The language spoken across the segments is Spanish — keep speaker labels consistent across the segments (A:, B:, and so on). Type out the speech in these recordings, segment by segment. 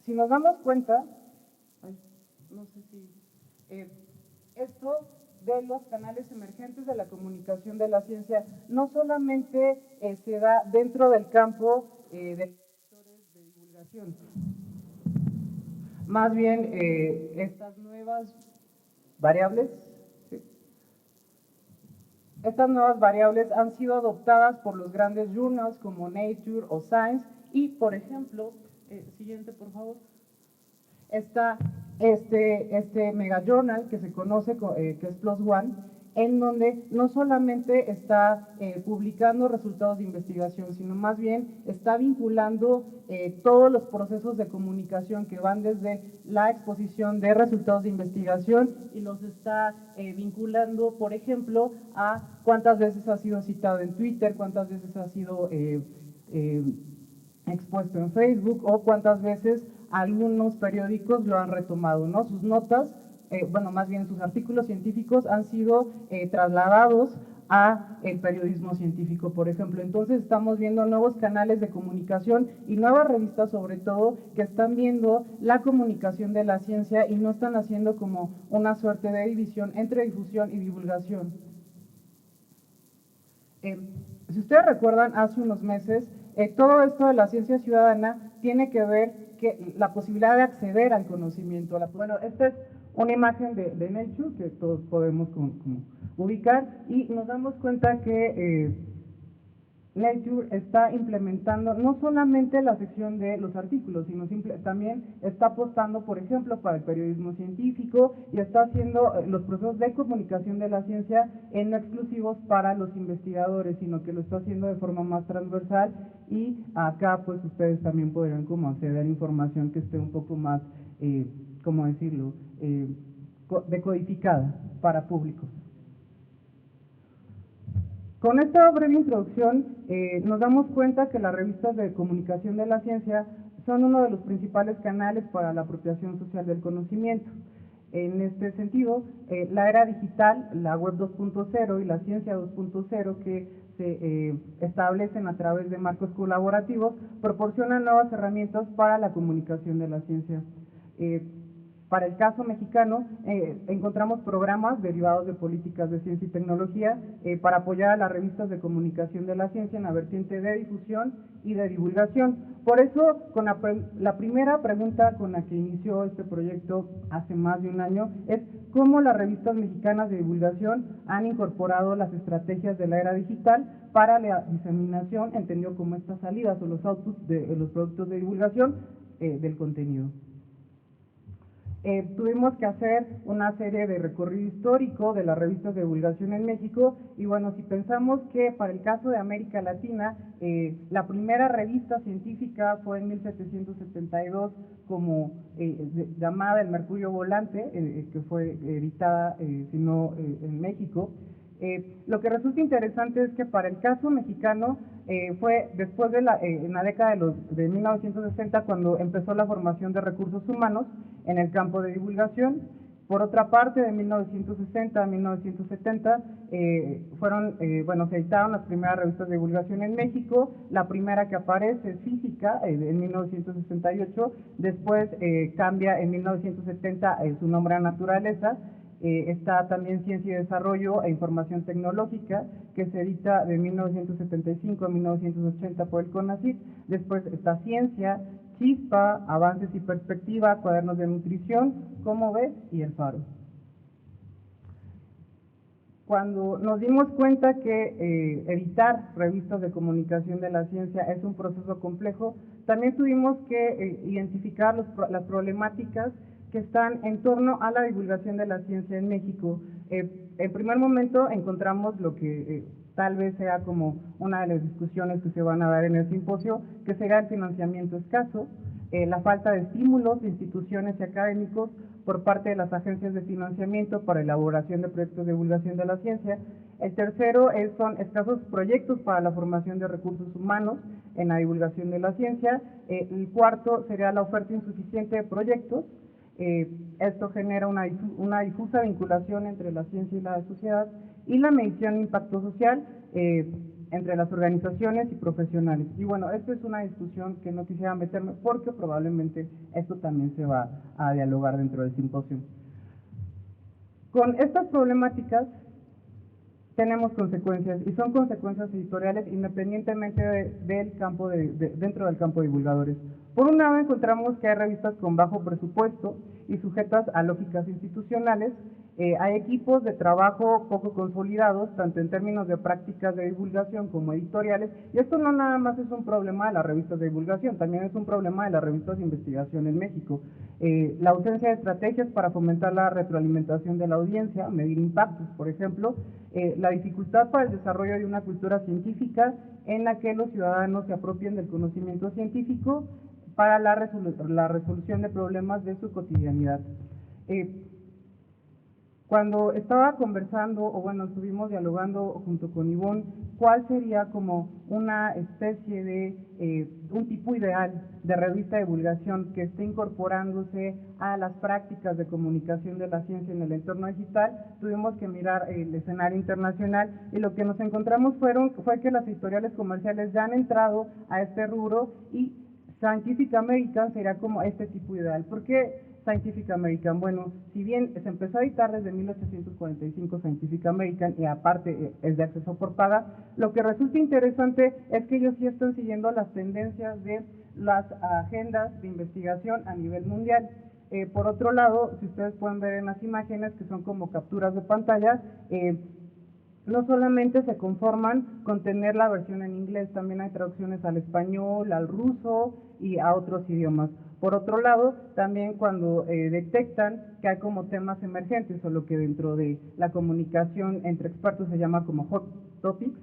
A: Si nos damos cuenta, no sé si, esto de los canales emergentes de la comunicación de la ciencia no solamente se da dentro del campo de sectores de divulgación, más bien estas nuevas variables, ¿sí? Estas nuevas variables han sido adoptadas por los grandes journals como Nature o Science y, por ejemplo, siguiente por favor, está este mega journal que se conoce, que es PLOS ONE, en donde no solamente está publicando resultados de investigación, sino más bien está vinculando todos los procesos de comunicación que van desde la exposición de resultados de investigación y los está vinculando, por ejemplo, a cuántas veces ha sido citado en Twitter, cuántas veces ha sido expuesto en Facebook o cuántas veces algunos periódicos lo han retomado, ¿no? Sus notas, bueno, más bien sus artículos científicos han sido trasladados a el periodismo científico, por ejemplo. Entonces estamos viendo nuevos canales de comunicación y nuevas revistas, sobre todo, que están viendo la comunicación de la ciencia y no están haciendo como una suerte de división entre difusión y divulgación. Si ustedes recuerdan, hace unos meses, todo esto de la ciencia ciudadana tiene que ver que la posibilidad de acceder al conocimiento. Bueno, esta es una imagen de Nature que todos podemos como ubicar y nos damos cuenta que Nature está implementando no solamente la sección de los artículos, sino también está apostando, por ejemplo, para el periodismo científico y está haciendo los procesos de comunicación de la ciencia no exclusivos para los investigadores, sino que lo está haciendo de forma más transversal y acá pues ustedes también podrán como acceder a información que esté un poco más, ¿cómo decirlo?, decodificada para públicos. Con esta breve introducción nos damos cuenta que las revistas de comunicación de la ciencia son uno de los principales canales para la apropiación social del conocimiento. En este sentido, la era digital, la web 2.0 y la ciencia 2.0 que se establecen a través de marcos colaborativos proporcionan nuevas herramientas para la comunicación de la ciencia. Para el caso mexicano, encontramos programas derivados de políticas de ciencia y tecnología para apoyar a las revistas de comunicación de la ciencia en la vertiente de difusión y de divulgación. Por eso, con la primera pregunta con la que inició este proyecto hace más de un año es cómo las revistas mexicanas de divulgación han incorporado las estrategias de la era digital para la diseminación, entendido como estas salidas o los outputs de los productos de divulgación del contenido. Tuvimos que hacer una serie de recorrido histórico de las revistas de divulgación en México y bueno, si pensamos que para el caso de América Latina, la primera revista científica fue en 1772 como llamada El Mercurio Volante, que fue editada, si no, en México. Lo que resulta interesante es que para el caso mexicano fue después de en la década de 1960 cuando empezó la formación de recursos humanos en el campo de divulgación. Por otra parte, de 1960 a 1970 se editaron las primeras revistas de divulgación en México. La primera que aparece es Física, en 1968, después cambia en 1970 su nombre a Naturaleza. Está también Ciencia y Desarrollo e Información Tecnológica, que se edita de 1975 a 1980 por el CONACYT. Después está Ciencia, Chispa, Avances y Perspectiva, Cuadernos de Nutrición, Cómo ves y El Faro. Cuando nos dimos cuenta que editar revistas de comunicación de la ciencia es un proceso complejo, también tuvimos que identificar las problemáticas que están en torno a la divulgación de la ciencia en México. En primer momento encontramos lo que tal vez sea como una de las discusiones que se van a dar en el simposio, que será el financiamiento escaso, la falta de estímulos de instituciones y académicos por parte de las agencias de financiamiento para elaboración de proyectos de divulgación de la ciencia. El tercero son escasos proyectos para la formación de recursos humanos en la divulgación de la ciencia. El cuarto sería la oferta insuficiente de proyectos. Esto genera una difusa vinculación entre la ciencia y la sociedad. Y la medición de impacto social, entre las organizaciones y profesionales. Y bueno, esto es una discusión que no quisiera meterme porque probablemente esto también se va a dialogar dentro del simposio. Con estas problemáticas tenemos consecuencias, y son consecuencias editoriales independientemente del campo dentro del campo de divulgadores. Por un lado, encontramos que hay revistas con bajo presupuesto y sujetas a lógicas institucionales. Hay equipos de trabajo poco consolidados, tanto en términos de prácticas de divulgación como editoriales, y esto no nada más es un problema de las revistas de divulgación, también es un problema de las revistas de investigación en México. La ausencia de estrategias para fomentar la retroalimentación de la audiencia, medir impactos, por ejemplo, la dificultad para el desarrollo de una cultura científica en la que los ciudadanos se apropien del conocimiento científico para la resolución de problemas de su cotidianidad. Cuando estaba conversando, o bueno, estuvimos dialogando junto con Ivonne, cuál sería como una especie de, un tipo ideal de revista de divulgación que esté incorporándose a las prácticas de comunicación de la ciencia en el entorno digital, tuvimos que mirar el escenario internacional y lo que nos encontramos fue que las editoriales comerciales ya han entrado a este rubro y Scientific American sería como este tipo ideal. ¿Por qué Scientific American? Bueno, si bien se empezó a editar desde 1845 Scientific American y aparte es de acceso por paga, lo que resulta interesante es que ellos sí están siguiendo las tendencias de las agendas de investigación a nivel mundial. Por otro lado, si ustedes pueden ver en las imágenes que son como capturas de pantalla, no solamente se conforman con tener la versión en inglés, también hay traducciones al español, al ruso y a otros idiomas. Por otro lado, también cuando detectan que hay como temas emergentes o lo que dentro de la comunicación entre expertos se llama como hot topics,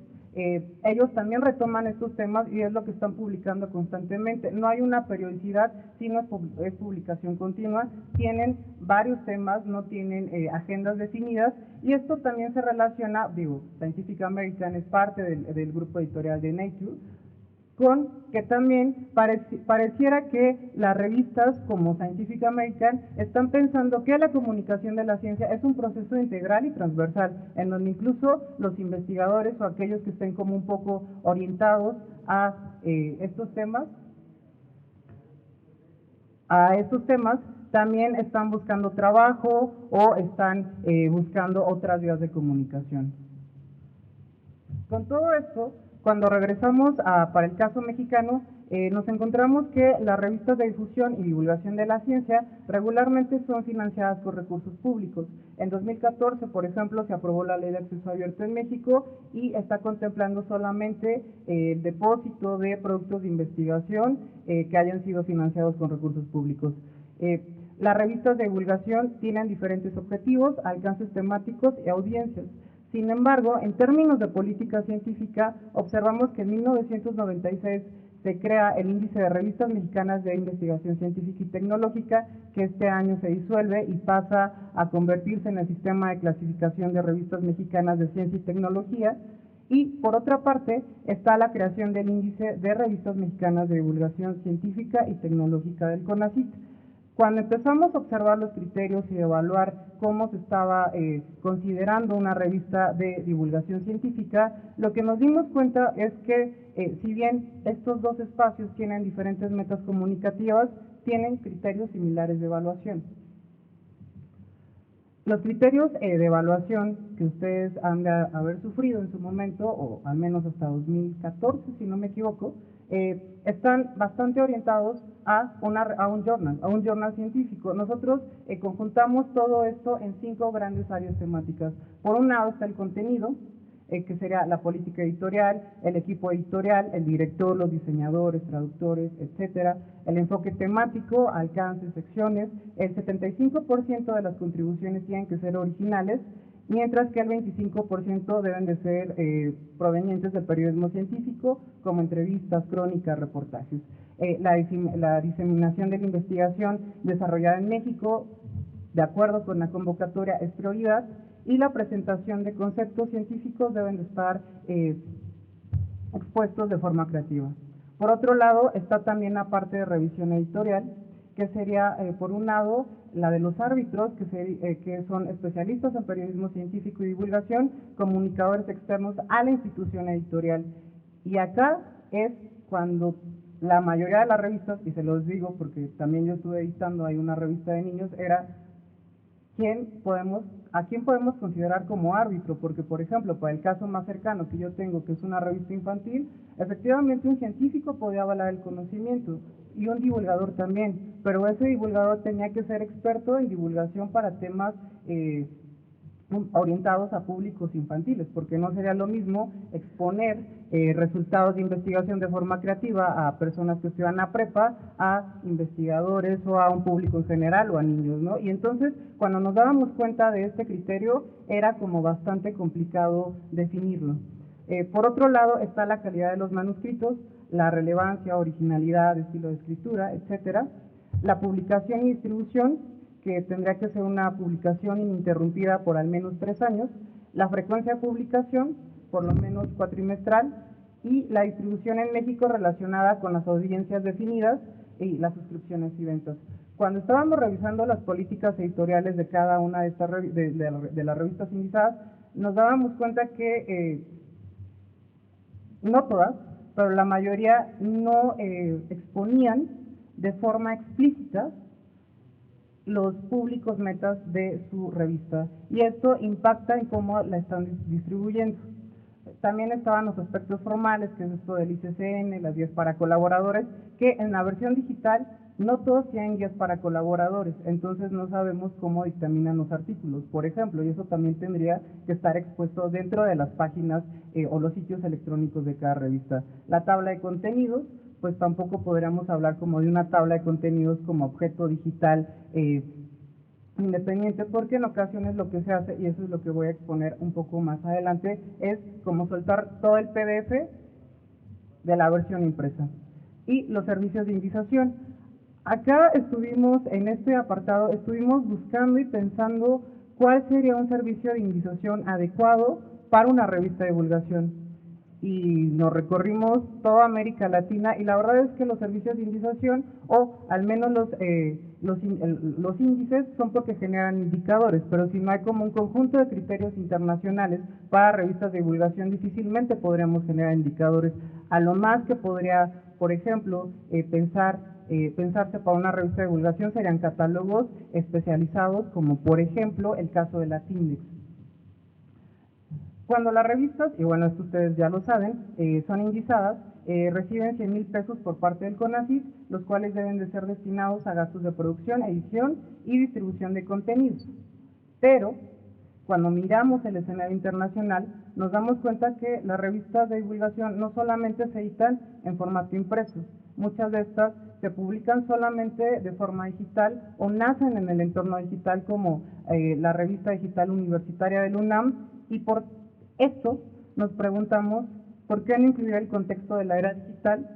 A: ellos también retoman estos temas y es lo que están publicando constantemente. No hay una periodicidad, sino es publicación continua. Tienen varios temas, no tienen agendas definidas, y esto también se relaciona, digo, Scientific American es parte del grupo editorial de Nature, con que también pareciera que las revistas como Scientific American están pensando que la comunicación de la ciencia es un proceso integral y transversal, en donde incluso los investigadores o aquellos que estén como un poco orientados a estos temas, también están buscando trabajo o están buscando otras vías de comunicación. Con todo esto, cuando regresamos para el caso mexicano, nos encontramos que las revistas de difusión y divulgación de la ciencia regularmente son financiadas por recursos públicos. En 2014, por ejemplo, se aprobó la Ley de Acceso Abierto en México y está contemplando solamente el depósito de productos de investigación que hayan sido financiados con recursos públicos. Las revistas de divulgación tienen diferentes objetivos, alcances temáticos y audiencias. Sin embargo, en términos de política científica, observamos que en 1996 se crea el Índice de Revistas Mexicanas de Investigación Científica y Tecnológica, que este año se disuelve y pasa a convertirse en el Sistema de Clasificación de Revistas Mexicanas de Ciencia y Tecnología. Y, por otra parte, está la creación del Índice de Revistas Mexicanas de Divulgación Científica y Tecnológica del CONACYT. Cuando empezamos a observar los criterios y evaluar cómo se estaba considerando una revista de divulgación científica, lo que nos dimos cuenta es que si bien estos dos espacios tienen diferentes metas comunicativas, tienen criterios similares de evaluación. Los criterios de evaluación que ustedes han de haber sufrido en su momento, o al menos hasta 2014, si no me equivoco, están bastante orientados a un journal científico. Nosotros conjuntamos todo esto en 5 grandes áreas temáticas. Por un lado está el contenido, que sería la política editorial, el equipo editorial, el director, los diseñadores, traductores, etcétera. El enfoque temático, alcance, secciones. El 75% de las contribuciones tienen que ser originales, mientras que el 25% deben de ser provenientes del periodismo científico, como entrevistas, crónicas, reportajes. La diseminación de la investigación desarrollada en México, de acuerdo con la convocatoria, es prioridad, y la presentación de conceptos científicos deben de estar expuestos de forma creativa. Por otro lado, está también la parte de revisión editorial, que sería, por un lado, la de los árbitros, que son especialistas en periodismo científico y divulgación, comunicadores externos a la institución editorial. Y acá es cuando la mayoría de las revistas, y se los digo porque también yo estuve editando ahí una revista de niños, era a quién podemos considerar como árbitro, porque por ejemplo, para el caso más cercano que yo tengo, que es una revista infantil, efectivamente un científico podía avalar el conocimiento y un divulgador también, pero ese divulgador tenía que ser experto en divulgación para temas orientados a públicos infantiles, porque no sería lo mismo exponer resultados de investigación de forma creativa a personas que estudian a prepa, a investigadores o a un público en general o a niños, ¿no? Y entonces, cuando nos dábamos cuenta de este criterio, era como bastante complicado definirlo. Por otro lado, está la calidad de los manuscritos, la relevancia, originalidad, estilo de escritura, etcétera, la publicación y distribución, que tendría que ser una publicación ininterrumpida por al menos 3 años, la frecuencia de publicación, por lo menos cuatrimestral, y la distribución en México relacionada con las audiencias definidas y las suscripciones y ventas. Cuando estábamos revisando las políticas editoriales de cada una de estas de las revistas indizadas, nos dábamos cuenta que no todas, pero la mayoría no exponían de forma explícita los públicos metas de su revista, y esto impacta en cómo la están distribuyendo. También estaban los aspectos formales, que es esto del ICCN, las guías para colaboradores, que en la versión digital no todos tienen guías para colaboradores, entonces no sabemos cómo dictaminan los artículos, por ejemplo, y eso también tendría que estar expuesto dentro de las páginas o los sitios electrónicos de cada revista. La tabla de contenidos, pues tampoco podríamos hablar como de una tabla de contenidos como objeto digital independiente, porque en ocasiones lo que se hace, y eso es lo que voy a exponer un poco más adelante, es como soltar todo el PDF de la versión impresa. Y los servicios de indización. Acá estuvimos, en este apartado, estuvimos buscando y pensando cuál sería un servicio de indización adecuado para una revista de divulgación. Y nos recorrimos toda América Latina, y la verdad es que los servicios de indización, o al menos los índices, son porque generan indicadores, pero si no hay como un conjunto de criterios internacionales para revistas de divulgación, difícilmente podríamos generar indicadores. A lo más que podría, por ejemplo, pensarse para una revista de divulgación serían catálogos especializados, como por ejemplo el caso de la TINDEX. Cuando las revistas, y bueno, esto ustedes ya lo saben, son indizadas, reciben 100,000 pesos por parte del CONACYT, los cuales deben de ser destinados a gastos de producción, edición y distribución de contenidos. Pero, cuando miramos el escenario internacional, nos damos cuenta que las revistas de divulgación no solamente se editan en formato impreso, muchas de estas se publican solamente de forma digital o nacen en el entorno digital, como la revista digital universitaria del UNAM, y por esto nos preguntamos por qué no incluir el contexto de la era digital,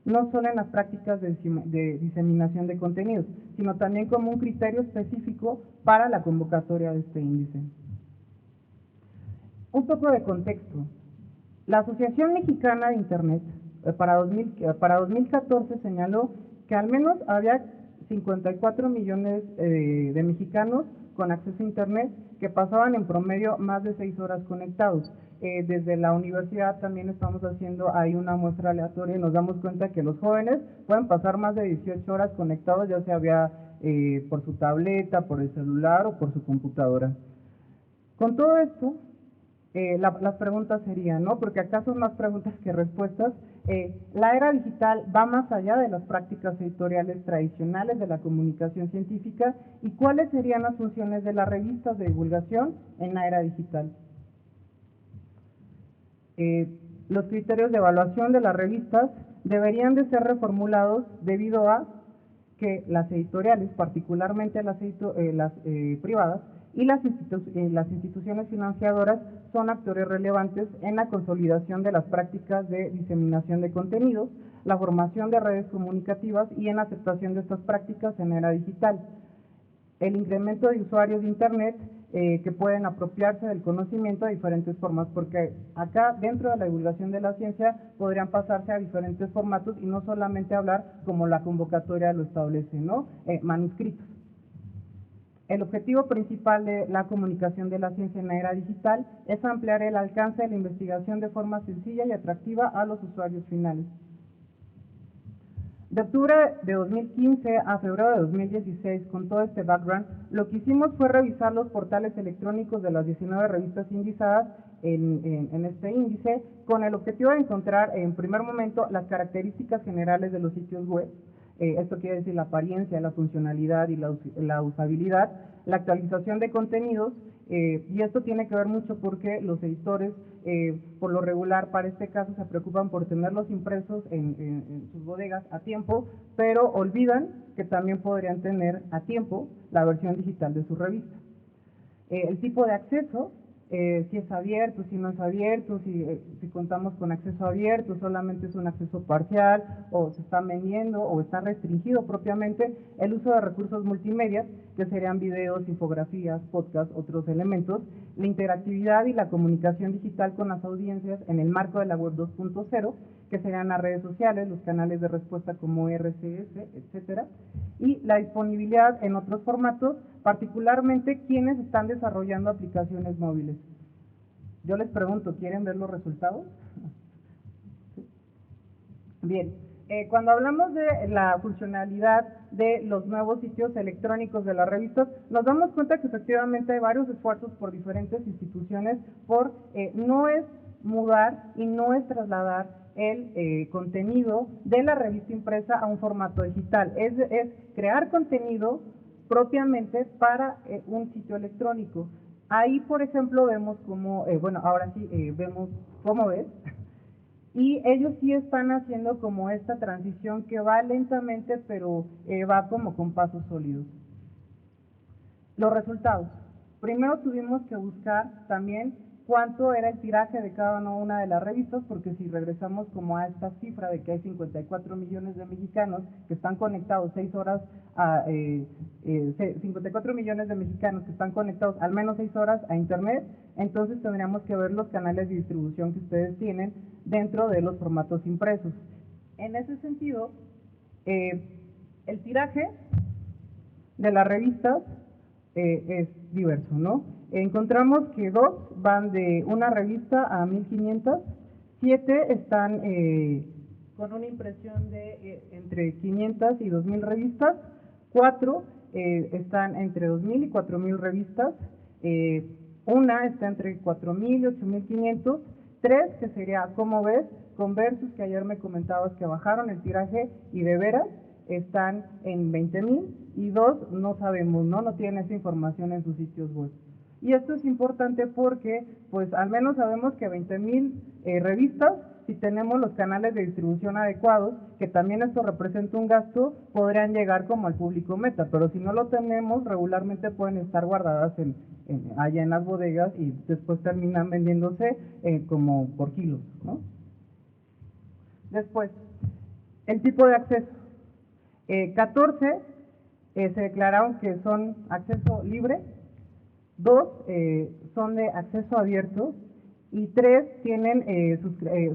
A: no solo en las prácticas de diseminación de contenidos, sino también como un criterio específico para la convocatoria de este índice. Un poco de contexto. La Asociación Mexicana de Internet para 2014 señaló que al menos había 54 millones de mexicanos con acceso a Internet que pasaban en promedio más de 6 horas conectados. Desde la universidad también estamos haciendo ahí una muestra aleatoria y nos damos cuenta que los jóvenes pueden pasar más de 18 horas conectados, ya sea por su tableta, por el celular o por su computadora. Con todo esto, las preguntas serían, ¿no? Porque acá son más preguntas que respuestas. La era digital va más allá de las prácticas editoriales tradicionales de la comunicación científica, y ¿cuáles serían las funciones de las revistas de divulgación en la era digital? Los criterios de evaluación de las revistas deberían de ser reformulados debido a que las editoriales, particularmente las privadas, y las instituciones financiadoras son actores relevantes en la consolidación de las prácticas de diseminación de contenidos, la formación de redes comunicativas y en la aceptación de estas prácticas en la era digital. El incremento de usuarios de Internet que pueden apropiarse del conocimiento de diferentes formas, porque acá dentro de la divulgación de la ciencia podrían pasarse a diferentes formatos y no solamente hablar como la convocatoria lo establece, ¿no? Manuscritos. El objetivo principal de la comunicación de la ciencia en la era digital es ampliar el alcance de la investigación de forma sencilla y atractiva a los usuarios finales. De octubre de 2015 a febrero de 2016, con todo este background, lo que hicimos fue revisar los portales electrónicos de las 19 revistas indizadas en este índice, con el objetivo de encontrar en primer momento las características generales de los sitios web. Esto quiere decir la apariencia, la funcionalidad y la usabilidad, la actualización de contenidos, y esto tiene que ver mucho porque los editores, por lo regular, para este caso, se preocupan por tenerlos impresos en sus bodegas a tiempo, pero olvidan que también podrían tener a tiempo la versión digital de su revista. El tipo de acceso, si es abierto, si no es abierto, si contamos con acceso abierto, solamente es un acceso parcial, o se está vendiendo, o está restringido propiamente el uso de recursos multimedia, que serían videos, infografías, podcasts, otros elementos, la interactividad y la comunicación digital con las audiencias en el marco de la web 2.0, que serían las redes sociales, los canales de respuesta como RCS, etcétera, y la disponibilidad en otros formatos, particularmente quienes están desarrollando aplicaciones móviles. Yo les pregunto, ¿quieren ver los resultados? Bien, cuando hablamos de la funcionalidad de los nuevos sitios electrónicos de las revistas, nos damos cuenta que efectivamente hay varios esfuerzos por diferentes instituciones por no es mudar y no es trasladar el contenido de la revista impresa a un formato digital, es crear contenido propiamente para un sitio electrónico. Ahí, por ejemplo, vemos como, bueno, ahora sí, vemos cómo ves, y ellos sí están haciendo como esta transición que va lentamente, pero va como con pasos sólidos. Los resultados. Primero tuvimos que buscar también cuánto era el tiraje de cada una de las revistas, porque si regresamos como a esta cifra de que hay 54 millones de mexicanos que están conectados 6 horas a 54 millones de mexicanos que están conectados al menos 6 horas a internet, entonces tendríamos que ver los canales de distribución que ustedes tienen dentro de los formatos impresos. En ese sentido, el tiraje de las revistas es diverso, ¿no? Encontramos que 2 van de una revista a 1500, 7 están con una impresión de entre 500 y 2000 revistas, 4 están entre 2000 y 4000 revistas, una está entre 4000 y 8500, 3 que sería Como Ves, con Versus, que ayer me comentabas que bajaron el tiraje, y De Veras están en 20,000, y 2 no sabemos, no tienen esa información en sus sitios web. Y esto es importante porque, pues, al menos sabemos que 20,000 revistas, si tenemos los canales de distribución adecuados, que también esto representa un gasto, podrían llegar como al público meta, pero si no lo tenemos, regularmente pueden estar guardadas allá en las bodegas y después terminan vendiéndose como por kilos, ¿no? Después, el tipo de acceso. 14 se declararon que son acceso libre, 2 son de acceso abierto, y 3 tienen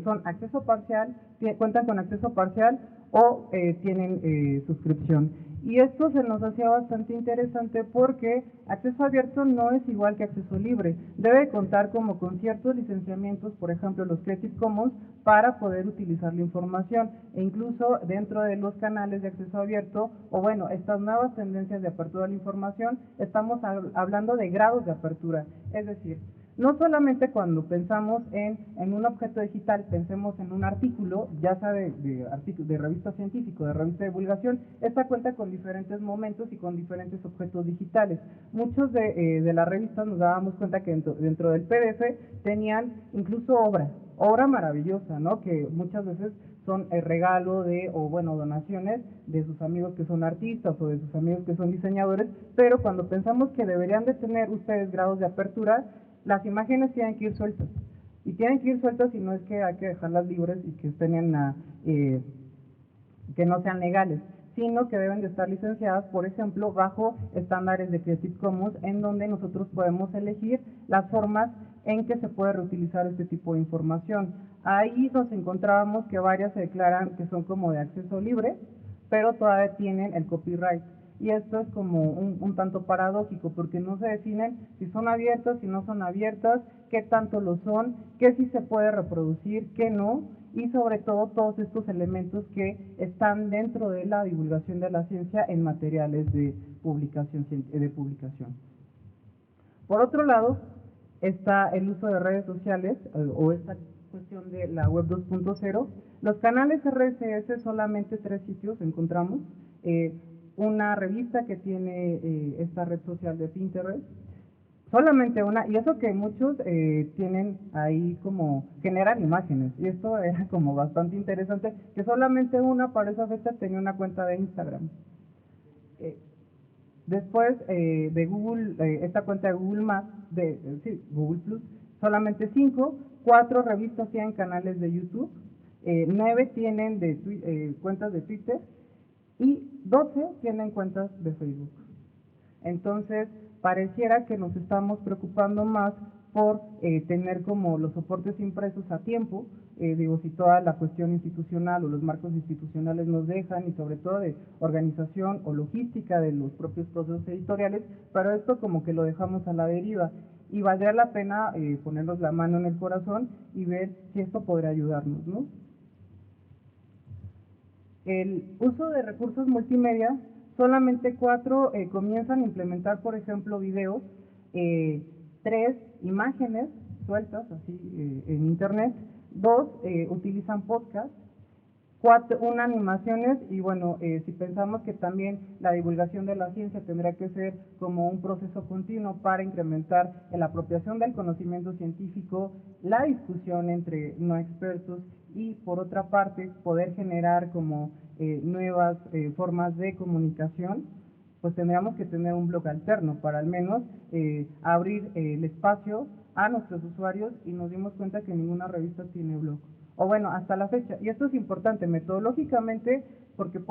A: son acceso parcial, cuentan con acceso parcial o tienen suscripción. Y esto se nos hacía bastante interesante porque acceso abierto no es igual que acceso libre. Debe contar como con ciertos licenciamientos, por ejemplo los Creative Commons, para poder utilizar la información. E incluso dentro de los canales de acceso abierto, o bueno, estas nuevas tendencias de apertura de la información, estamos hablando de grados de apertura. Es decir, no solamente cuando pensamos en un objeto digital, pensemos en un artículo, ya sea de revista científica, de revista de divulgación, esta cuenta con diferentes momentos y con diferentes objetos digitales. Muchos de las revistas nos dábamos cuenta que dentro del PDF tenían incluso obra maravillosa, ¿no? Que muchas veces son el regalo o bueno, donaciones de sus amigos que son artistas o de sus amigos que son diseñadores, pero cuando pensamos que deberían de tener ustedes grados de apertura, las imágenes tienen que ir sueltas, y tienen que ir sueltas, y no es que hay que dejarlas libres y que que no sean legales, sino que deben de estar licenciadas, por ejemplo, bajo estándares de Creative Commons, en donde nosotros podemos elegir las formas en que se puede reutilizar este tipo de información. Ahí nos encontrábamos que varias se declaran que son como de acceso libre, pero todavía tienen el copyright. y esto es como un tanto paradójico, porque no se definen si son abiertas, si no son abiertas, qué tanto lo son, qué sí se puede reproducir, qué no, y sobre todo todos estos elementos que están dentro de la divulgación de la ciencia en materiales de publicación. Por otro lado, está el uso de redes sociales o esta cuestión de la web 2.0. Los canales RSS, solamente 3 sitios encontramos. Una revista que tiene esta red social de Pinterest, solamente una, y eso que muchos tienen ahí como, generan imágenes, y esto era como bastante interesante, que solamente una para esa fecha tenía una cuenta de Instagram. Después de Google, esta cuenta de Google Maps, Google Plus, solamente 5, 4 revistas tienen canales de YouTube, 9 tienen cuentas de Twitter y 12 tienen cuentas de Facebook. Entonces, pareciera que nos estamos preocupando más por tener como los soportes impresos a tiempo, si toda la cuestión institucional o los marcos institucionales nos dejan, y sobre todo de organización o logística de los propios procesos editoriales, pero esto como que lo dejamos a la deriva, y valdría la pena ponernos la mano en el corazón y ver si esto podría ayudarnos, ¿no? El uso de recursos multimedia, solamente 4 comienzan a implementar, por ejemplo, videos, 3 imágenes sueltas así en internet, 2 utilizan podcast, 1 animaciones, y bueno, si pensamos que también la divulgación de la ciencia tendrá que ser como un proceso continuo para incrementar la apropiación del conocimiento científico, la discusión entre no expertos, y por otra parte poder generar como nuevas formas de comunicación, pues tendríamos que tener un blog alterno para al menos abrir el espacio a nuestros usuarios, y nos dimos cuenta que ninguna revista tiene blog, o bueno, hasta la fecha. Y esto es importante metodológicamente, porque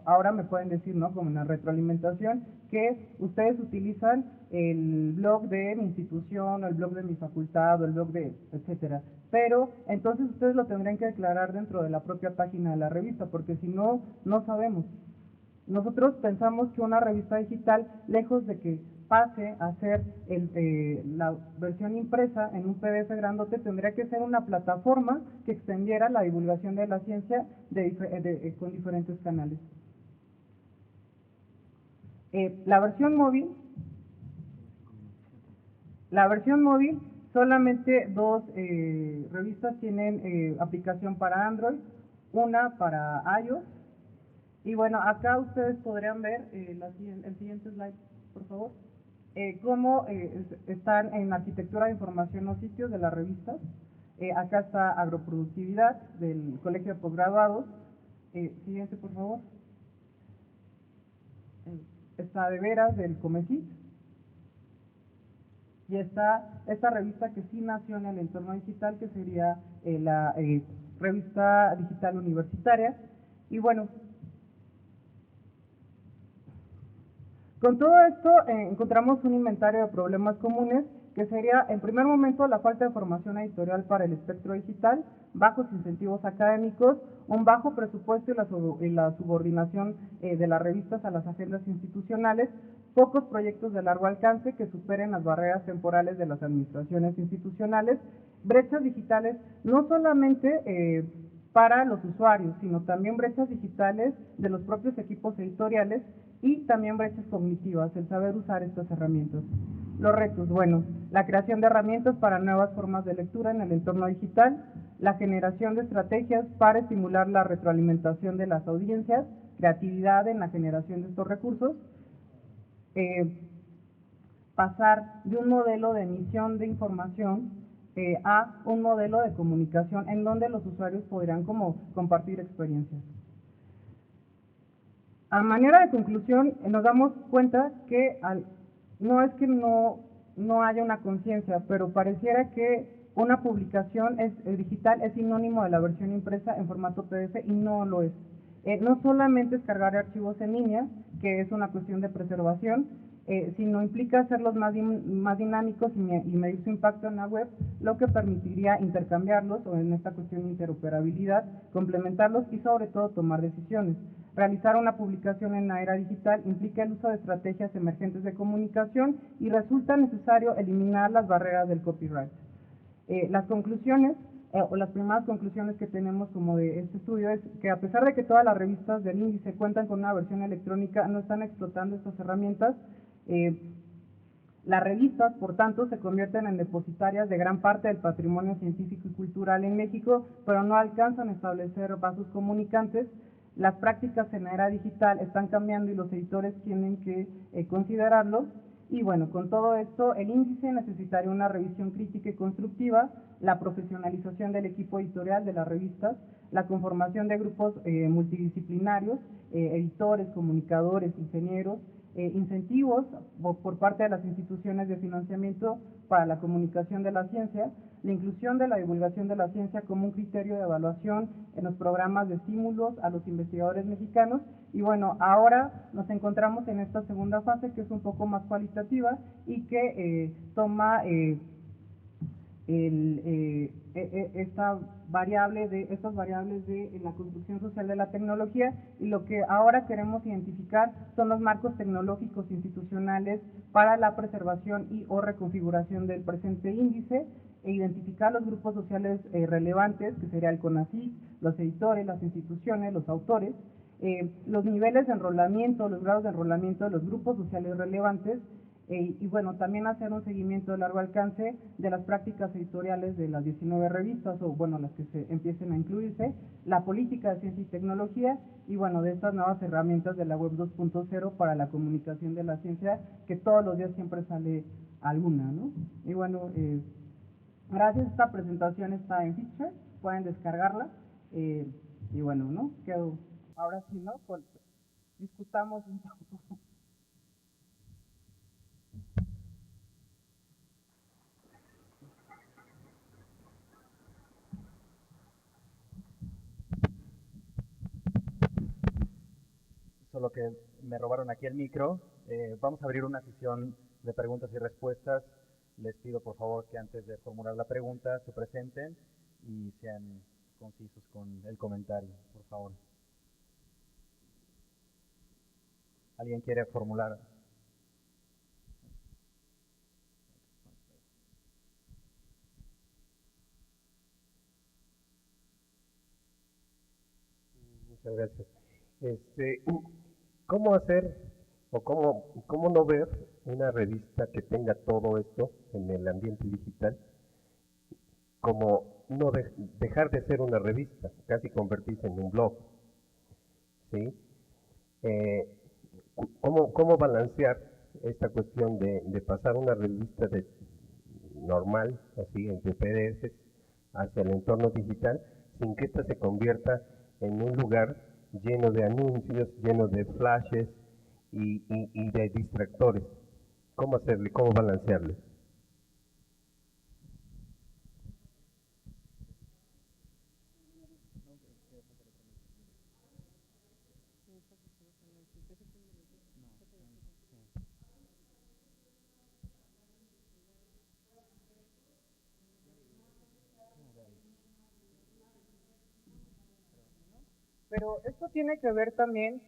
A: ahora me pueden decir, ¿no?, como una retroalimentación, que ustedes utilizan el blog de mi institución, o el blog de mi facultad, o el blog de etcétera, pero entonces ustedes lo tendrían que declarar dentro de la propia página de la revista, porque si no, no sabemos. Nosotros pensamos que una revista digital, lejos de que pase a ser la versión impresa en un PDF grandote, tendría que ser una plataforma que extendiera la divulgación de la ciencia con diferentes canales. La versión móvil, solamente 2 revistas tienen aplicación para Android, una para iOS. Y bueno, acá ustedes podrían ver el siguiente slide, por favor, cómo están en arquitectura de información los sitios de las revistas. Acá está agroproductividad del Colegio de Posgraduados. Siguiente, por favor. Está de veras del Comecit. Y está esta revista que sí nació en el entorno digital, que sería la revista digital universitaria. Y bueno, con todo esto encontramos un inventario de problemas comunes, que sería, en primer momento, la falta de formación editorial para el espectro digital, bajos incentivos académicos, un bajo presupuesto y la subordinación de las revistas a las agendas institucionales, pocos proyectos de largo alcance que superen las barreras temporales de las administraciones institucionales, brechas digitales no solamente para los usuarios, sino también brechas digitales de los propios equipos editoriales, y también brechas cognitivas, el saber usar estas herramientas. Los retos, bueno, la creación de herramientas para nuevas formas de lectura en el entorno digital, la generación de estrategias para estimular la retroalimentación de las audiencias, creatividad en la generación de estos recursos, pasar de un modelo de emisión de información a un modelo de comunicación en donde los usuarios podrían como compartir experiencias. A manera de conclusión, nos damos cuenta que no es que no haya una conciencia, pero pareciera que una publicación digital es sinónimo de la versión impresa en formato PDF, y no lo es. No solamente es cargar archivos en línea, que es una cuestión de preservación, sino implica hacerlos más dinámicos y medir su impacto en la web, lo que permitiría intercambiarlos, o en esta cuestión de interoperabilidad, complementarlos y sobre todo tomar decisiones. Realizar una publicación en la era digital implica el uso de estrategias emergentes de comunicación y resulta necesario eliminar las barreras del copyright. Las conclusiones, o las primeras conclusiones que tenemos como de este estudio es que a pesar de que todas las revistas del índice cuentan con una versión electrónica, no están explotando estas herramientas. Las revistas, por tanto, se convierten en depositarias de gran parte del patrimonio científico y cultural en México, pero no alcanzan a establecer vasos comunicantes. Las prácticas en la era digital están cambiando y los editores tienen que considerarlo. Y bueno, con todo esto, el índice necesitaría una revisión crítica y constructiva, la profesionalización del equipo editorial de las revistas, la conformación de grupos multidisciplinarios, editores, comunicadores, ingenieros, incentivos por parte de las instituciones de financiamiento para la comunicación de la ciencia, la inclusión de la divulgación de la ciencia como un criterio de evaluación en los programas de estímulos a los investigadores mexicanos. Y bueno, ahora nos encontramos en esta segunda fase que es un poco más cualitativa y que toma estas variables de la construcción social de la tecnología, y lo que ahora queremos identificar son los marcos tecnológicos institucionales para la preservación y o reconfiguración del presente índice, e identificar los grupos sociales relevantes, que sería el CONACYT, los editores, las instituciones, los autores, los niveles de enrolamiento, los grados de enrolamiento de los grupos sociales relevantes, y bueno, también hacer un seguimiento de largo alcance de las prácticas editoriales de las 19 revistas, o bueno, las que se empiecen a incluirse, la política de ciencia y tecnología, y bueno, de estas nuevas herramientas de la web 2.0 para la comunicación de la ciencia, que todos los días siempre sale alguna, ¿no? Y bueno, gracias, esta presentación está en Feature, pueden descargarla, y bueno, ¿no? Quedo, ahora sí, ¿no? Pues, discutamos un poco.
B: Solo que me robaron aquí el micro. Vamos a abrir una sesión de preguntas y respuestas. Les pido por favor que antes de formular la pregunta se presenten y sean concisos con el comentario, por favor. ¿Alguien quiere formular?
C: Muchas gracias. ¿Cómo hacer o cómo no ver una revista que tenga todo esto en el ambiente digital, como no dejar de ser una revista, casi convertirse en un blog? ¿Sí? ¿Cómo balancear esta cuestión de pasar una revista normal, así, en PDF, hacia el entorno digital, sin que ésta se convierta en un lugar lleno de anuncios, lleno de flashes y de distractores? ¿Cómo hacerle? ¿Cómo balancearle?
A: Pero esto tiene que ver también,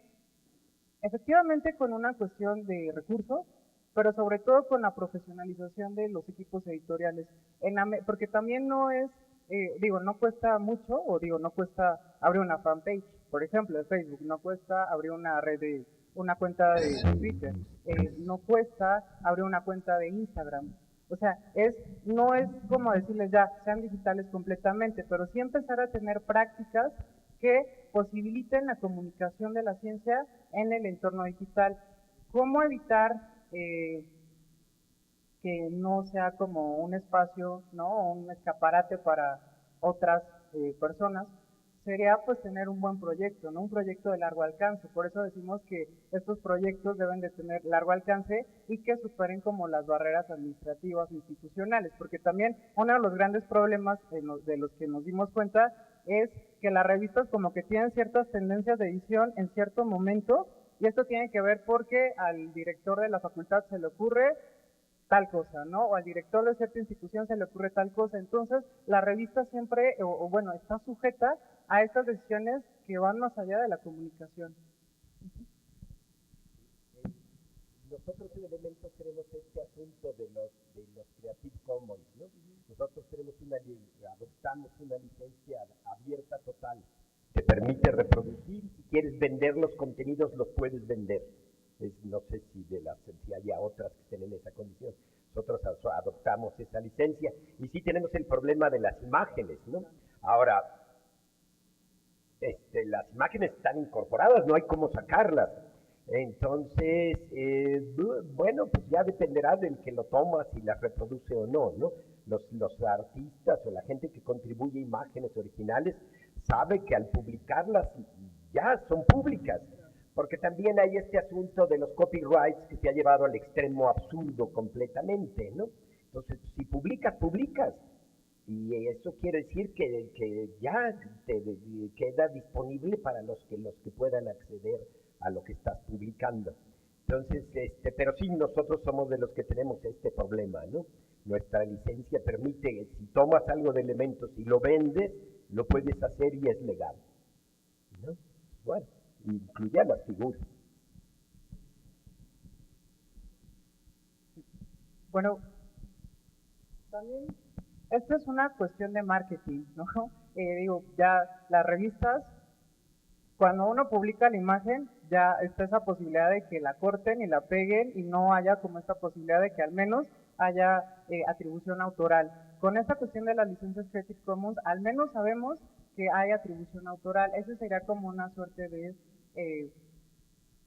A: efectivamente, con una cuestión de recursos, pero sobre todo con la profesionalización de los equipos editoriales. Porque también no es, no cuesta mucho, o no cuesta abrir una fanpage, por ejemplo, de Facebook, no cuesta abrir una cuenta de Twitter, no cuesta abrir una cuenta de Instagram. O sea, no es como decirles ya, sean digitales completamente, pero sí empezar a tener prácticas que posibiliten la comunicación de la ciencia en el entorno digital. ¿Cómo evitar que no sea como un espacio, ¿no? Un escaparate para otras personas? Sería pues tener un buen proyecto, ¿no? Un proyecto de largo alcance. Por eso decimos que estos proyectos deben de tener largo alcance y que superen como las barreras administrativas e institucionales, porque también uno de los grandes problemas de los que nos dimos cuenta es que las revistas como que tienen ciertas tendencias de edición en cierto momento, y esto tiene que ver porque al director de la facultad se le ocurre tal cosa, ¿no? O al director de cierta institución se le ocurre tal cosa. Entonces, la revista siempre, está sujeta a estas decisiones que van más allá de la comunicación.
C: nosotros en Elementos tenemos este asunto de los Creative Commons, ¿no? Nosotros adoptamos una licencia abierta total. Te permite reproducir, si quieres vender los contenidos, los puedes vender. No sé si haya otras que estén en esa condición. Nosotros adoptamos esa licencia y sí tenemos el problema de las imágenes, ¿no? Ahora, las imágenes están incorporadas, no hay cómo sacarlas. Entonces, bueno, pues ya dependerá del que lo toma, si las reproduce o no, ¿no? Los artistas o la gente que contribuye imágenes originales sabe que al publicarlas ya son públicas, porque también hay este asunto de los copyrights que se ha llevado al extremo absurdo completamente, ¿no? Entonces, si publicas, publicas. Y eso quiere decir que ya queda disponible para los que puedan acceder a lo que estás publicando. Entonces, pero sí, nosotros somos de los que tenemos este problema, ¿no? Nuestra licencia permite, si tomas algo de Elementos y lo vendes, lo puedes hacer y es legal, ¿no? Bueno, incluye a las figuras.
A: Bueno, también esta es una cuestión de marketing, ¿no? Digo, ya las revistas, cuando uno publica la imagen, ya está esa posibilidad de que la corten y la peguen y no haya como esta posibilidad de que al menos haya atribución autoral. Con esta cuestión de las licencias Creative Commons, al menos sabemos que hay atribución autoral. Eso sería como una suerte de,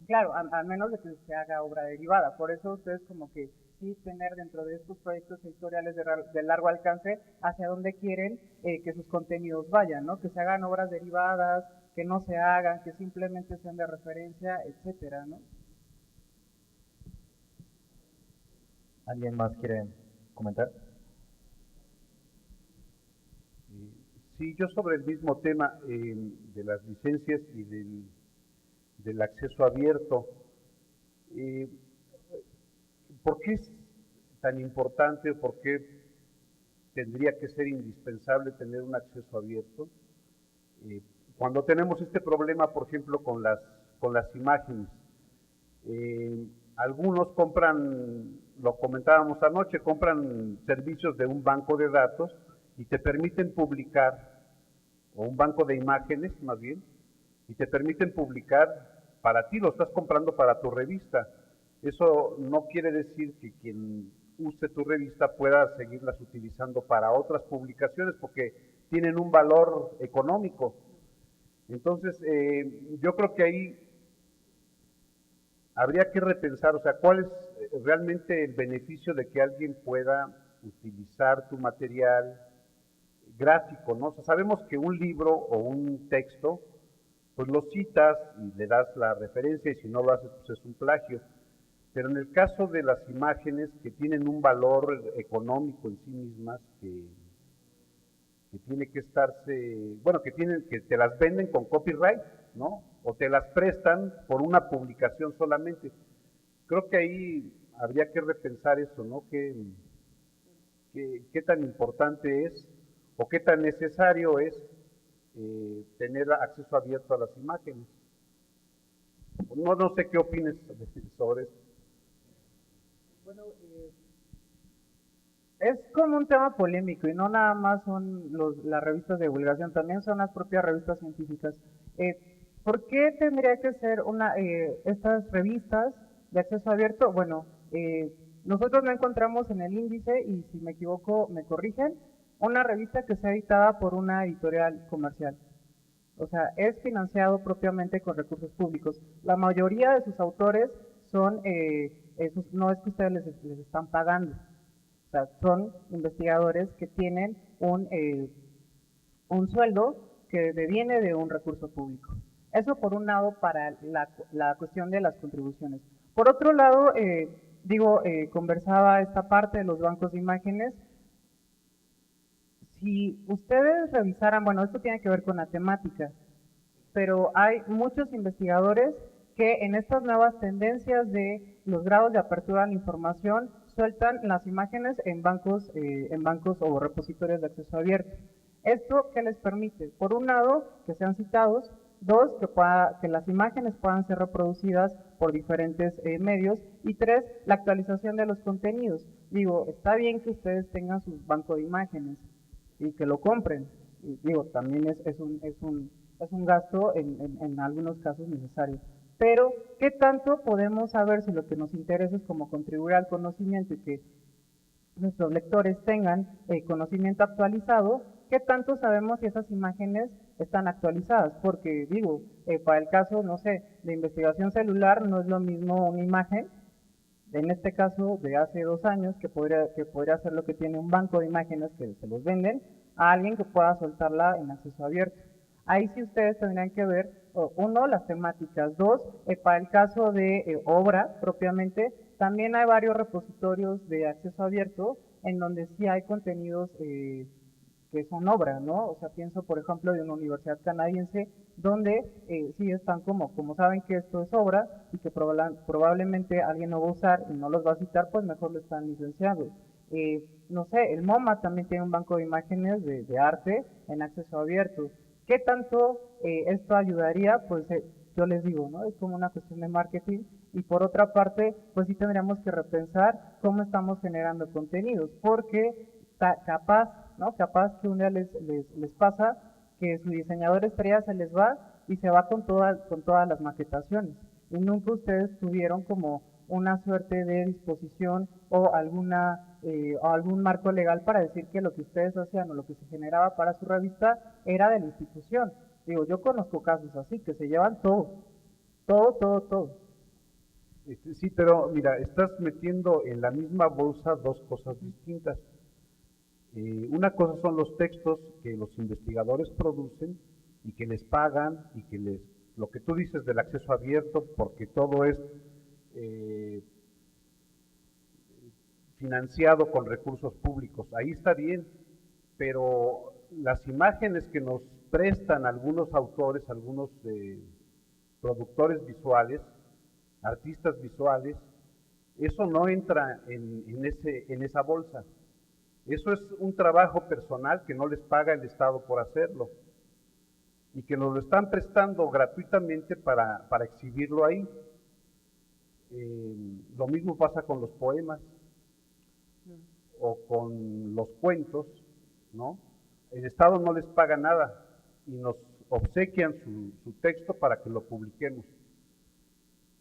A: claro, al menos de que se haga obra derivada. Por eso ustedes como que sí tener dentro de estos proyectos editoriales de largo alcance hacia dónde quieren que sus contenidos vayan, ¿no? Que se hagan obras derivadas, que no se hagan, que simplemente sean de referencia, etcétera, ¿no?
B: ¿Alguien más quiere comentar?
D: Sí, yo sobre el mismo tema de las licencias y del acceso abierto. ¿Por qué es tan importante o por qué tendría que ser indispensable tener un acceso abierto? Cuando tenemos este problema, por ejemplo, con las imágenes, algunos compran, lo comentábamos anoche, compran servicios de un banco de datos y te permiten publicar, o un banco de imágenes más bien, y te permiten publicar para ti, lo estás comprando para tu revista. Eso no quiere decir que quien use tu revista pueda seguirlas utilizando para otras publicaciones porque tienen un valor económico. Entonces, yo creo que ahí habría que repensar, o sea, cuál es realmente el beneficio de que alguien pueda utilizar tu material gráfico, ¿no? O sea, sabemos que un libro o un texto, pues lo citas y le das la referencia y si no lo haces, pues es un plagio. Pero en el caso de las imágenes que tienen un valor económico en sí mismas, que tiene que estarse, bueno, que te las venden con copyright, ¿no? O te las prestan por una publicación solamente. Creo que ahí habría que repensar eso, ¿no? ¿Qué tan importante es o qué tan necesario es tener acceso abierto a las imágenes? No sé qué opines sobre esto.
A: Bueno, es como un tema polémico y no nada más son las revistas de divulgación, también son las propias revistas científicas. ¿Por qué tendría que ser estas revistas de acceso abierto? Bueno, nosotros no encontramos en el índice, y si me equivoco me corrigen, una revista que sea editada por una editorial comercial. O sea, es financiado propiamente con recursos públicos. La mayoría de sus autores son, no es que ustedes les están pagando, o sea, son investigadores que tienen un sueldo que deviene de un recurso público. Eso por un lado para la cuestión de las contribuciones. Por otro lado, conversaba esta parte de los bancos de imágenes. Si ustedes revisaran, bueno, esto tiene que ver con la temática, pero hay muchos investigadores que en estas nuevas tendencias de los grados de apertura a la información sueltan las imágenes en bancos o repositorios de acceso abierto. ¿Esto qué les permite? Por un lado, que sean citados, 2, que las imágenes puedan ser reproducidas por diferentes medios, y 3, la actualización de los contenidos. Digo, está bien que ustedes tengan su banco de imágenes y que lo compren. Y digo, también es un gasto en algunos casos necesario. Pero, ¿qué tanto podemos saber si lo que nos interesa es como contribuir al conocimiento y que nuestros lectores tengan conocimiento actualizado? ¿Qué tanto sabemos si esas imágenes están actualizadas? Porque digo, para el caso, no sé, de investigación celular, no es lo mismo una imagen, en este caso de hace 2 años, que podría ser lo que tiene un banco de imágenes que se los venden, a alguien que pueda soltarla en acceso abierto. Ahí sí ustedes tendrían que ver, uno, las temáticas; dos, para el caso de obra propiamente, también hay varios repositorios de acceso abierto en donde sí hay contenidos que son obra, ¿no? O sea, pienso, por ejemplo, de una universidad canadiense donde sí están como saben que esto es obra y que probablemente alguien no va a usar y no los va a citar, pues mejor lo están licenciando. No sé, el MoMA también tiene un banco de imágenes de arte en acceso abierto. ¿Qué tanto esto ayudaría? Pues yo les digo, ¿no? Es como una cuestión de marketing. Y por otra parte, pues sí tendríamos que repensar cómo estamos generando contenidos, porque capaz, ¿no? Capaz que un día les pasa que su diseñador estrella se les va y se va con todas las maquetaciones. Y nunca ustedes tuvieron como una suerte de disposición o algún marco legal para decir que lo que ustedes hacían o lo que se generaba para su revista era de la institución. Digo, yo conozco casos así, que se llevan todo, todo, todo, todo.
D: Sí, pero mira, estás metiendo en la misma bolsa dos cosas distintas. Una cosa son los textos que los investigadores producen y que les pagan y que lo que tú dices del acceso abierto, porque todo es financiado con recursos públicos. Ahí está bien, pero las imágenes que nos prestan algunos autores, algunos productores visuales, artistas visuales, eso no entra en esa bolsa. Eso es un trabajo personal que no les paga el Estado por hacerlo y que nos lo están prestando gratuitamente para exhibirlo ahí. Lo mismo pasa con los poemas o con los cuentos, ¿no? El Estado no les paga nada y nos obsequian su texto para que lo publiquemos.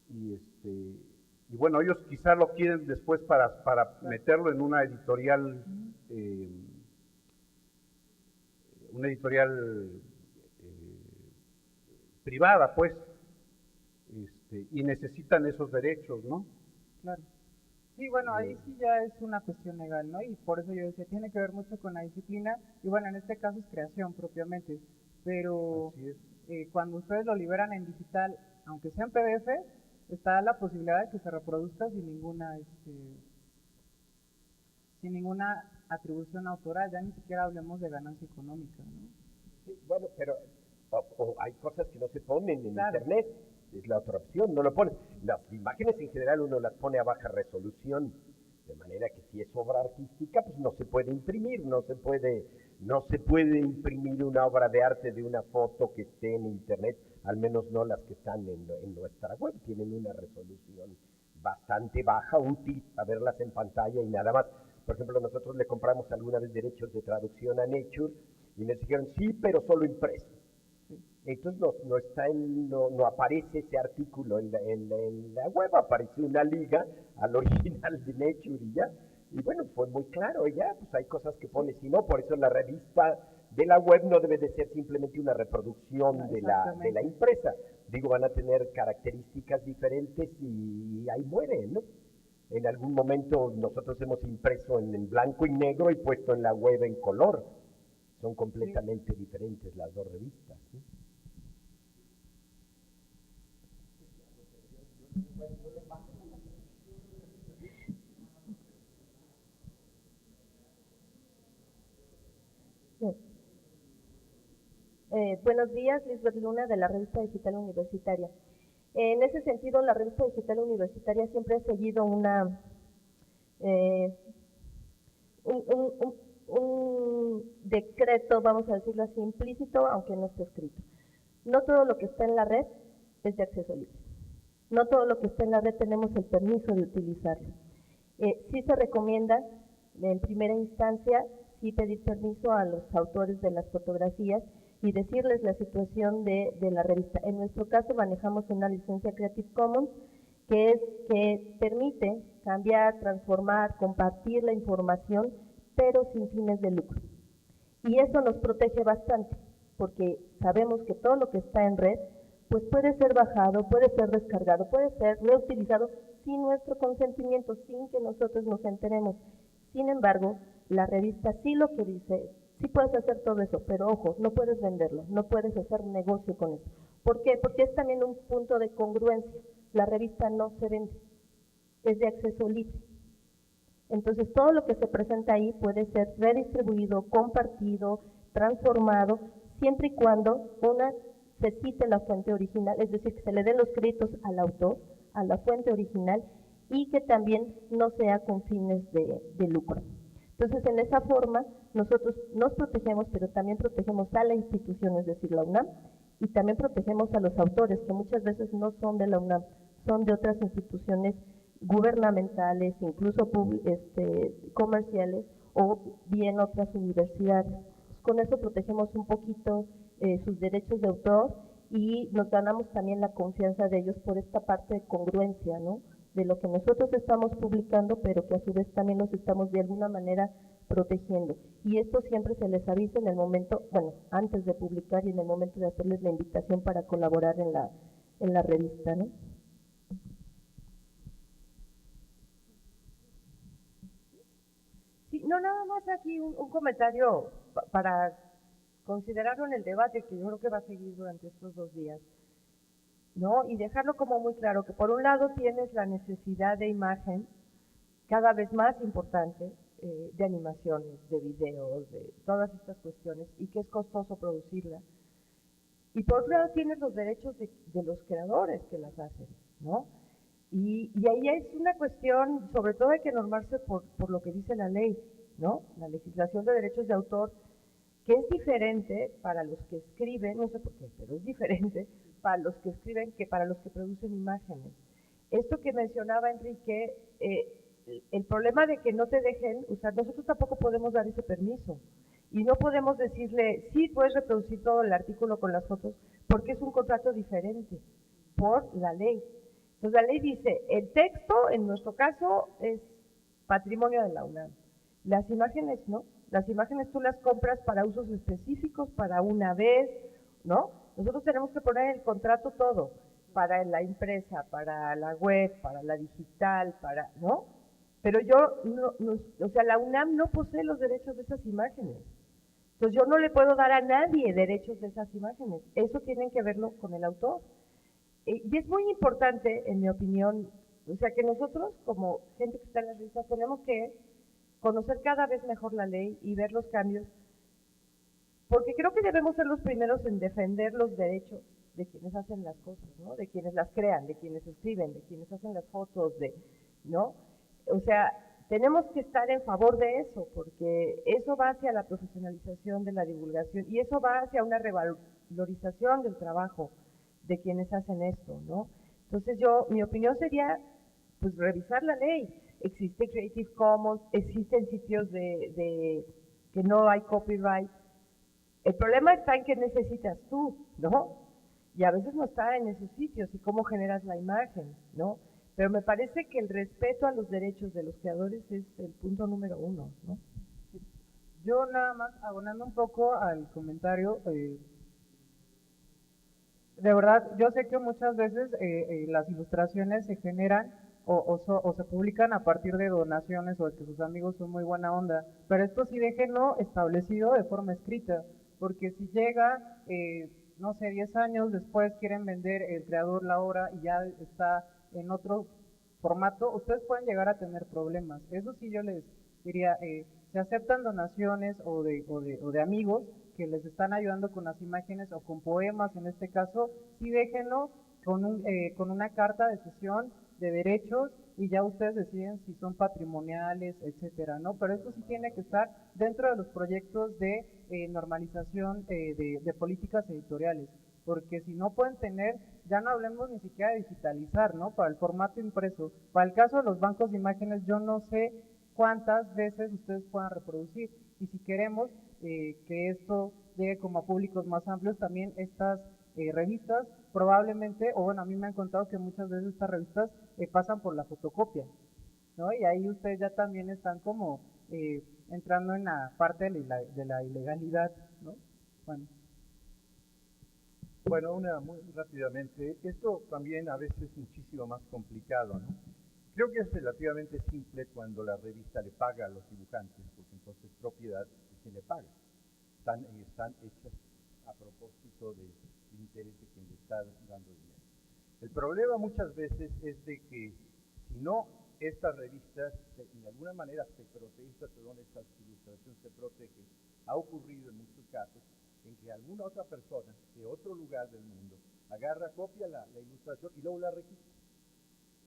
D: Y bueno, ellos quizá lo quieren después para meterlo en una editorial privada, pues, y necesitan esos derechos, ¿no?
A: Claro. Sí, bueno, ahí sí ya es una cuestión legal, ¿no? Y por eso yo decía, tiene que ver mucho con la disciplina, y bueno, en este caso es creación propiamente, pero cuando ustedes lo liberan en digital, aunque sea en PDF, está la posibilidad de que se reproduzca sin ninguna atribución autoral, ya ni siquiera hablemos de ganancia económica, ¿no?
C: Sí, bueno, pero hay cosas que no se ponen en internet, es la otra opción, no lo ponen. Las imágenes en general uno las pone a baja resolución, de manera que si es obra artística, pues no se puede imprimir, no se puede imprimir una obra de arte de una foto que esté en internet, al menos no las que están en nuestra web, tienen una resolución bastante baja, útil a verlas en pantalla y nada más. Por ejemplo, nosotros le compramos alguna vez derechos de traducción a Nature y nos dijeron, sí, pero solo impreso. Entonces no aparece ese artículo en la web, aparece una liga al original de Nature y ya. Y bueno, fue muy claro, ya, pues hay cosas que pone, si no, por eso la revista de la web no debe de ser simplemente una reproducción de la impresa. Digo, van a tener características diferentes y ahí muere, ¿no? En algún momento nosotros hemos impreso en blanco y negro y puesto en la web en color. Son completamente diferentes las dos revistas, ¿sí?
E: Buenos días, Lisbeth Luna, de la Revista Digital Universitaria. En ese sentido, la Revista Digital Universitaria siempre ha seguido un decreto, vamos a decirlo así, implícito, aunque no esté escrito. No todo lo que está en la red es de acceso libre. No todo lo que está en la red tenemos el permiso de utilizarlo. Sí se recomienda, en primera instancia, sí pedir permiso a los autores de las fotografías y decirles la situación de la revista. En nuestro caso manejamos una licencia Creative Commons que permite cambiar, transformar, compartir la información, pero sin fines de lucro. Y eso nos protege bastante, porque sabemos que todo lo que está en red pues puede ser bajado, puede ser descargado, puede ser reutilizado sin nuestro consentimiento, sin que nosotros nos enteremos. Sin embargo, la revista sí lo que dice, sí puedes hacer todo eso, pero ojo, no puedes venderlo, no puedes hacer negocio con eso. ¿Por qué? Porque es también un punto de congruencia. La revista no se vende, es de acceso libre. Entonces, todo lo que se presenta ahí puede ser redistribuido, compartido, transformado, siempre y cuando se cite la fuente original, es decir, que se le den los créditos al autor, a la fuente original, y que también no sea con fines de lucro. Entonces, en esa forma, nosotros nos protegemos, pero también protegemos a la institución, es decir, la UNAM, y también protegemos a los autores, que muchas veces no son de la UNAM, son de otras instituciones gubernamentales, incluso comerciales, o bien otras universidades. Con eso protegemos un poquito sus derechos de autor y nos ganamos también la confianza de ellos por esta parte de congruencia, ¿no? De lo que nosotros estamos publicando, pero que a su vez también los estamos de alguna manera protegiendo. Y esto siempre se les avisa en el momento, bueno, antes de publicar y en el momento de hacerles la invitación para colaborar en la revista, ¿no?
F: Sí, no, nada más aquí un comentario para considerarlo en el debate que yo creo que va a seguir durante estos 2 días, ¿no? Y dejarlo como muy claro, que por un lado tienes la necesidad de imagen cada vez más importante, de animaciones, de videos, de todas estas cuestiones, y que es costoso producirla. Y por otro lado tienes los derechos de los creadores que las hacen, ¿no? Y ahí es una cuestión, sobre todo hay que normarse por lo que dice la ley, ¿no? La legislación de derechos de autor, que es diferente para los que escriben, no sé por qué, pero es diferente para los que escriben que para los que producen imágenes. Esto que mencionaba Enrique, el problema de que no te dejen usar, nosotros tampoco podemos dar ese permiso. Y no podemos decirle, sí, puedes reproducir todo el artículo con las fotos, porque es un contrato diferente por la ley. Entonces la ley dice, el texto, en nuestro caso, es patrimonio de la UNAM. Las imágenes no. Las imágenes tú las compras para usos específicos, para una vez, ¿no? Nosotros tenemos que poner en el contrato todo, para la impresa, para la web, para la digital, ¿no? Pero o sea, la UNAM no posee los derechos de esas imágenes. Entonces yo no le puedo dar a nadie derechos de esas imágenes. Eso tienen que verlo con el autor. Y es muy importante, en mi opinión, o sea, que nosotros, como gente que está en las revistas, tenemos que conocer cada vez mejor la ley y ver los cambios, porque creo que debemos ser los primeros en defender los derechos de quienes hacen las cosas, ¿no? De quienes las crean, de quienes escriben, de quienes hacen las fotos, ¿no? O sea, tenemos que estar en favor de eso, porque eso va hacia la profesionalización de la divulgación y eso va hacia una revalorización del trabajo de quienes hacen esto, ¿no? Entonces mi opinión sería, pues, revisar la ley. Existe Creative Commons, existen sitios que no hay copyright. El problema está en que necesitas tú, ¿no? Y a veces no está en esos sitios y cómo generas la imagen, ¿no? Pero me parece que el respeto a los derechos de los creadores es el punto número 1, ¿no?
A: Yo nada más, abonando un poco al comentario, de verdad, yo sé que muchas veces las ilustraciones se generan o se publican a partir de donaciones o de que sus amigos son muy buena onda, pero esto sí déjenlo establecido de forma escrita, porque si llega, no sé, 10 años después quieren vender el creador la obra y ya está en otro formato, ustedes pueden llegar a tener problemas. Eso sí yo les diría, se aceptan donaciones o de amigos que les están ayudando con las imágenes o con poemas en este caso, sí déjenlo con una carta de cesión de derechos y ya ustedes deciden si son patrimoniales, etcétera, ¿no? Pero eso sí tiene que estar dentro de los proyectos de normalización de políticas editoriales. porque si no pueden tener, ya no hablemos ni siquiera de digitalizar, ¿no? Para el formato impreso. Para el caso de los bancos de imágenes, yo no sé cuántas veces ustedes puedan reproducir. Y si queremos que esto llegue como a públicos más amplios, también estas revistas probablemente, o bueno, a mí me han contado que muchas veces estas revistas pasan por la fotocopia, ¿no? Y ahí ustedes ya también están como entrando en la parte de la ilegalidad, ¿no? Bueno.
G: Bueno, muy rápidamente, esto también a veces es muchísimo más complicado, ¿no? Creo que es relativamente simple cuando la revista le paga a los dibujantes, porque entonces propiedad es quien le paga. Están hechas a propósito del interés de quien le está dando dinero. El problema muchas veces es de que si no, estas revistas de alguna manera se protegen, estas ilustraciones se protegen. Ha ocurrido en muchos casos en que alguna otra persona de otro lugar del mundo agarra, copia la ilustración y luego la registra.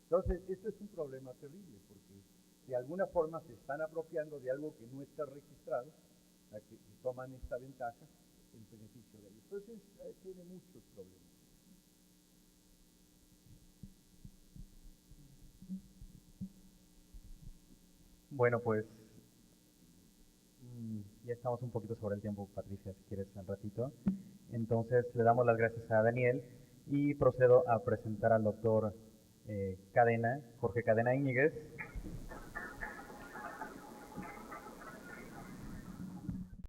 G: Entonces, esto es un problema terrible porque de alguna forma se están apropiando de algo que no está registrado, que toman esta ventaja en beneficio de ellos. Entonces, tiene muchos problemas.
B: Bueno, pues ya estamos un poquito sobre el tiempo, Patricia, si quieres un ratito. Entonces, le damos las gracias a Daniel y procedo a presentar al doctor Jorge Cadena Íñiguez.